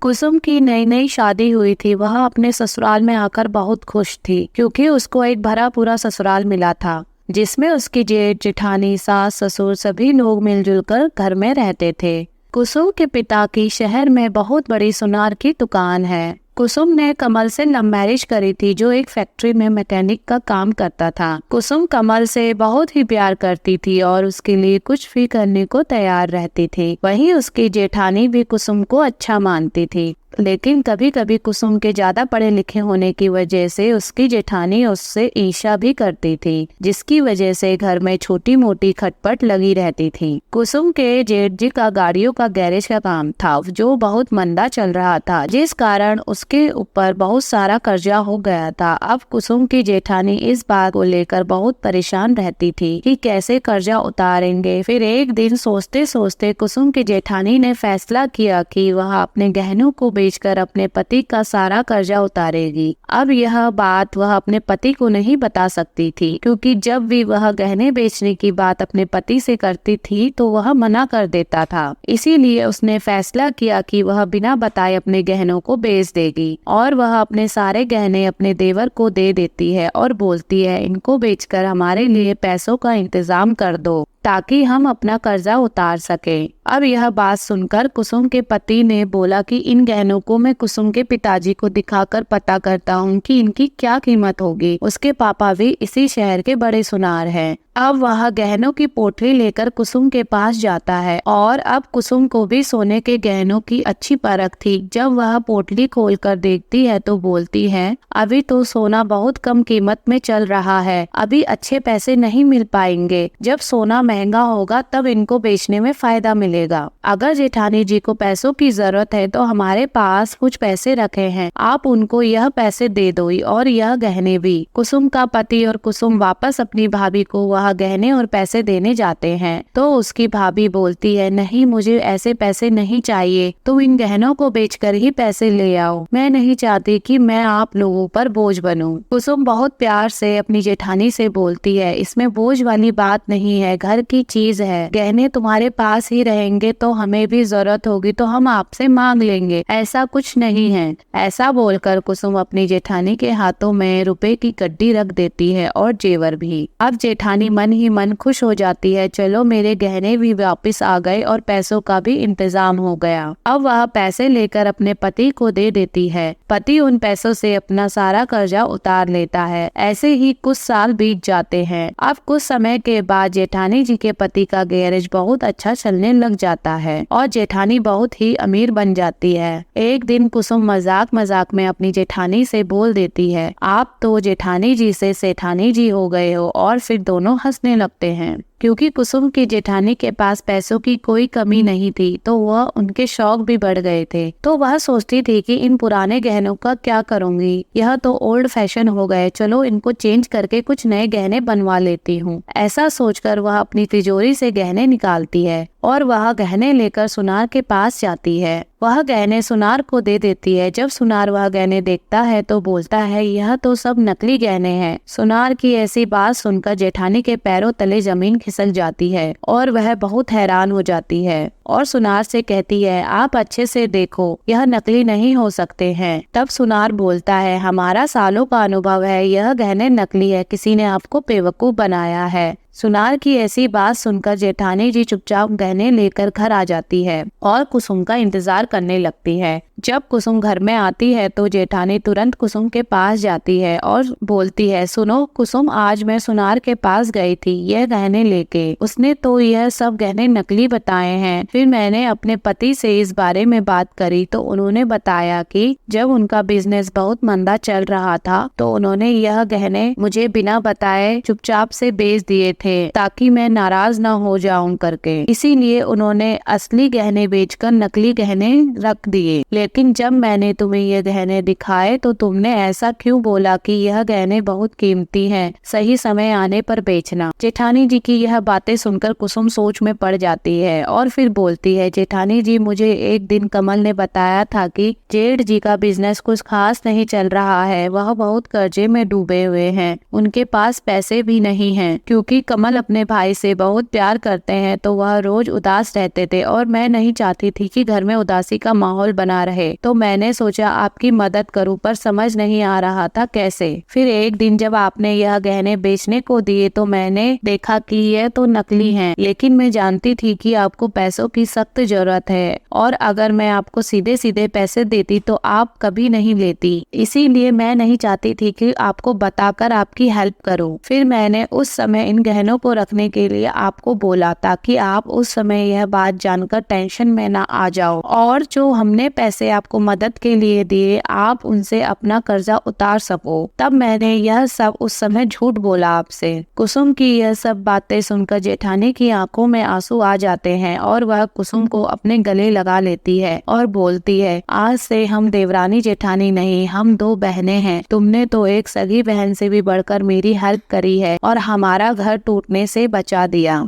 कुसुम की नई नई शादी हुई थी। वह अपने ससुराल में आकर बहुत खुश थी क्योंकि उसको एक भरा पूरा ससुराल मिला था जिसमें उसकी जेठ जेठानी सास ससुर सभी लोग मिलजुल कर घर में रहते थे। कुसुम के पिता की शहर में बहुत बड़ी सुनार की दुकान है। कुसुम ने कमल से लव मैरिज करी थी जो एक फैक्ट्री में मैकेनिक का काम करता था। कुसुम कमल से बहुत ही प्यार करती थी और उसके लिए कुछ भी करने को तैयार रहती थी। वहीं उसकी जेठानी भी कुसुम को अच्छा मानती थी, लेकिन कभी कभी कुसुम के ज्यादा पढ़े लिखे होने की वजह से उसकी जेठानी उससे ईर्ष्या भी करती थी, जिसकी वजह से घर में छोटी मोटी खटपट लगी रहती थी। कुसुम के जेठ जी का गाड़ियों का गैरेज का काम था जो बहुत मंदा चल रहा था, जिस कारण उसके ऊपर बहुत सारा कर्जा हो गया था। अब कुसुम की जेठानी इस बात को लेकर बहुत परेशान रहती थी कि कैसे कर्जा उतारेंगे। फिर एक दिन सोचते सोचते कुसुम की जेठानी ने फैसला किया कि वह अपने गहनों को बेचकर अपने पति का सारा कर्जा उतारेगी। अब यह बात वह अपने पति को नहीं बता सकती थी क्योंकि जब भी वह गहने बेचने की बात अपने पति से करती थी तो वह मना कर देता था। इसीलिए उसने फैसला किया कि वह बिना बताए अपने गहनों को बेच देगी और वह अपने सारे गहने अपने देवर को दे देती है और बोलती है, इनको बेचकर हमारे लिए पैसों का इंतजाम कर दो ताकि हम अपना कर्जा उतार सके। अब यह बात सुनकर कुसुम के पति ने बोला कि इन गहनों को मैं कुसुम के पिताजी को दिखाकर पता करता हूँ कि इनकी क्या कीमत होगी। उसके पापा भी इसी शहर के बड़े सुनार हैं। अब वह गहनों की पोटली लेकर कुसुम के पास जाता है और अब कुसुम को भी सोने के गहनों की अच्छी परख थी। जब वह पोटली खोलकर देखती है तो बोलती है, अभी तो सोना बहुत कम कीमत में चल रहा है, अभी अच्छे पैसे नहीं मिल पाएंगे। जब सोना महंगा होगा तब इनको बेचने में फायदा मिलेगा। अगर जेठानी जी को पैसों की जरूरत है तो हमारे पास कुछ पैसे रखे हैं, आप उनको यह पैसे दे दो और यह गहने भी। कुसुम का पति और कुसुम वापस अपनी भाभी को वह गहने और पैसे देने जाते हैं तो उसकी भाभी बोलती है, नहीं मुझे ऐसे पैसे नहीं चाहिए, तुम इन गहनों को बेचकर ही पैसे ले आओ, मैं नहीं चाहती कि मैं आप लोगों पर बोझ बनूं। कुसुम बहुत प्यार से अपनी जेठानी से बोलती है, इसमें बोझ वाली बात नहीं है, घर की चीज है, गहने तुम्हारे पास ही रहेंगे तो हमें भी जरूरत होगी तो हम आपसे मांग लेंगे, ऐसा कुछ नहीं है। ऐसा बोलकर कुसुम अपनी जेठानी के हाथों में रुपए की गड्डी रख देती है और जेवर भी। अब जेठानी मन ही मन खुश हो जाती है, चलो मेरे गहने भी वापस आ गए और पैसों का भी इंतजाम हो गया। अब वह पैसे लेकर अपने पति को दे देती है। पति उन पैसों से अपना सारा कर्जा उतार लेता है। ऐसे ही कुछ साल बीत जाते हैं। अब कुछ समय के बाद जेठानी जी के पति का गैरेज बहुत अच्छा चलने लग जाता है और जेठानी बहुत ही अमीर बन जाती है। एक दिन कुसुम मजाक मजाक में अपनी जेठानी से बोल देती है, आप तो जेठानी जी से सेठानी जी हो गए हो, और फिर दोनों हंसने लगते हैं। क्योंकि कुसुम की जेठानी के पास पैसों की कोई कमी नहीं थी तो वह उनके शौक भी बढ़ गए थे। तो वह सोचती थी कि इन पुराने गहनों का क्या करूंगी, यह तो ओल्ड फैशन हो गए, चलो इनको चेंज करके कुछ नए गहने बनवा लेती हूँ। ऐसा सोचकर वह अपनी तिजोरी से गहने निकालती है और वह गहने लेकर सुनार के पास जाती है। वह गहने सुनार को दे देती है। जब सुनार वह गहने देखता है तो बोलता है, यह तो सब नकली गहने हैं। सुनार की ऐसी बात सुनकर जेठानी के पैरों तले जमीन खिसक जाती है और वह बहुत हैरान हो जाती है और सुनार से कहती है, आप अच्छे से देखो, यह नकली नहीं हो सकते हैं। तब सुनार बोलता है, हमारा सालों का अनुभव है, यह गहने नकली है, किसी ने आपको बेवकूफ बनाया है। सुनार की ऐसी बात सुनकर जेठानी जी चुपचाप गहने लेकर घर आ जाती है और कुसुम का इंतजार करने लगती है। जब कुसुम घर में आती है तो जेठानी तुरंत कुसुम के पास जाती है और बोलती है, सुनो कुसुम, आज मैं सुनार के पास गई थी यह गहने लेके, उसने तो यह सब गहने नकली बताए हैं। फिर मैंने अपने पति से इस बारे में बात करी तो उन्होंने बताया कि जब उनका बिजनेस बहुत मंदा चल रहा था तो उन्होंने यह गहने मुझे बिना बताए चुपचाप से बेच दिए थे ताकि मैं नाराज ना हो जाऊं करके, इसीलिए उन्होंने असली गहने बेचकर नकली गहने रख दिए। लेकिन जब मैंने तुम्हें ये गहने दिखाए तो तुमने ऐसा क्यों बोला कि यह गहने बहुत कीमती हैं, सही समय आने पर बेचना। जेठानी जी की यह बातें सुनकर कुसुम सोच में पड़ जाती है और फिर बोलती है, जेठानी जी मुझे एक दिन कमल ने बताया था कि जेठ जी का बिजनेस कुछ खास नहीं चल रहा है, वह बहुत कर्जे में डूबे हुए हैं, उनके पास पैसे भी नहीं हैं। क्योंकि कमल अपने भाई से बहुत प्यार करते हैं तो वह रोज उदास रहते थे और मैं नहीं चाहती थी कि घर में उदासी का माहौल बना रहे, तो मैंने सोचा आपकी मदद करूं, पर समझ नहीं आ रहा था कैसे। फिर एक दिन जब आपने यह गहने बेचने को दिए तो मैंने देखा कि यह तो नकली हैं, लेकिन मैं जानती थी कि आपको पैसों की सख्त जरूरत है और अगर मैं आपको सीधे सीधे पैसे देती तो आप कभी नहीं लेती, इसीलिए मैं नहीं चाहती थी कि आपको बताकर आपकी हेल्प करूं। फिर मैंने उस समय इन गहनों को रखने के लिए आपको बोला ताकि आप उस समय यह बात जानकर टेंशन में ना आ जाओ और जो हमने पैसे आपको मदद के लिए दिए आप उनसे अपना कर्जा उतार सको। तब मैंने यह सब उस समय झूठ बोला आपसे। कुसुम की यह सब बातें सुनकर जेठानी की आंखों में आंसू आ जाते हैं और वह कुसुम को अपने गले लगा लेती है और बोलती है, आज से हम देवरानी जेठानी नहीं, हम दो बहनें हैं। तुमने तो एक सगी बहन से भी बढ़कर मेरी हेल्प करी है और हमारा घर टूटने से बचा दिया।